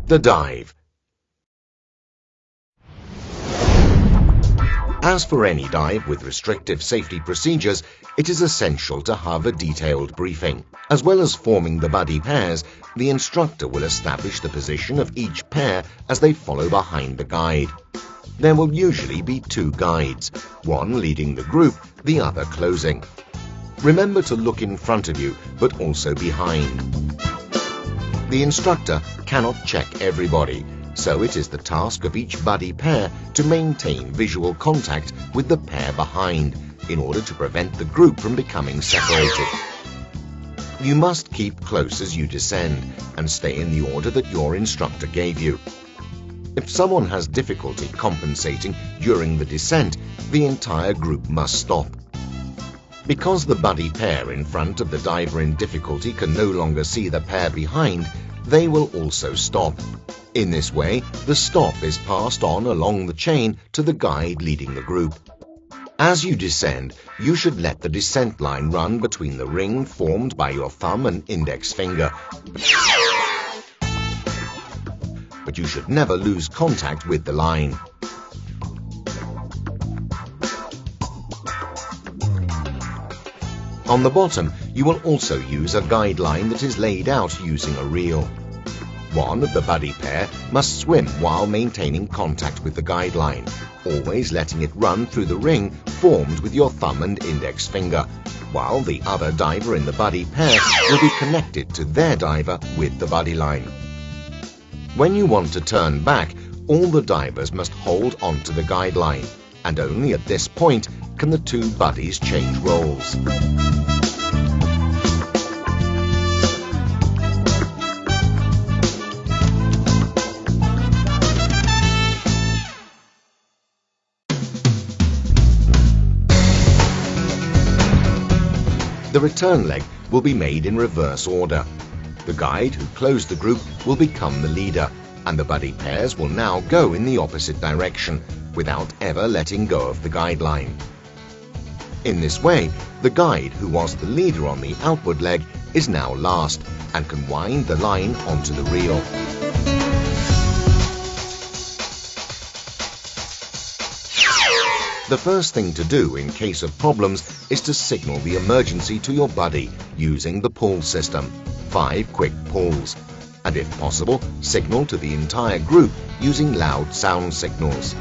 The dive. As for any dive with restrictive safety procedures, it is essential to have a detailed briefing. As well as forming the buddy pairs, the instructor will establish the position of each pair as they follow behind the guide. There will usually be two guides, one leading the group, the other closing. Remember to look in front of you, but also behind. The instructor cannot check everybody, so it is the task of each buddy pair to maintain visual contact with the pair behind in order to prevent the group from becoming separated. You must keep close as you descend and stay in the order that your instructor gave you. If someone has difficulty compensating during the descent, the entire group must stop. Because the buddy pair in front of the diver in difficulty can no longer see the pair behind, they will also stop. In this way, the stop is passed on along the chain to the guide leading the group. As you descend, you should let the descent line run between the ring formed by your thumb and index finger. But you should never lose contact with the line. On the bottom, you will also use a guideline that is laid out using a reel. One of the buddy pair must swim while maintaining contact with the guideline, always letting it run through the ring formed with your thumb and index finger, while the other diver in the buddy pair will be connected to their diver with the buddy line. When you want to turn back, all the divers must hold onto the guideline, and only at this point can the two buddies change roles. The return leg will be made in reverse order. The guide who closed the group will become the leader, and the buddy pairs will now go in the opposite direction without ever letting go of the guideline. In this way, the guide who was the leader on the outward leg is now last and can wind the line onto the reel. The first thing to do in case of problems is to signal the emergency to your buddy using the pull system, 5 quick pulls, and if possible, signal to the entire group using loud sound signals.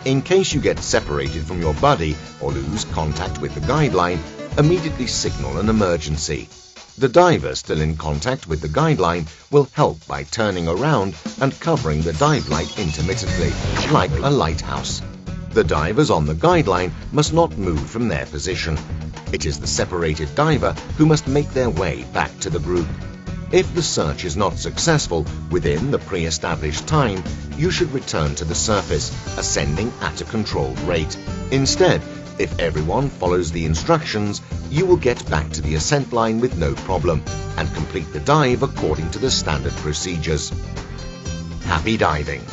In case you get separated from your buddy or lose contact with the guideline, immediately signal an emergency. The diver still in contact with the guideline will help by turning around and covering the dive light intermittently, like a lighthouse. The divers on the guideline must not move from their position. It is the separated diver who must make their way back to the group. If the search is not successful within the pre-established time, you should return to the surface, ascending at a controlled rate. Instead, if everyone follows the instructions, you will get back to the ascent line with no problem and complete the dive according to the standard procedures. Happy diving!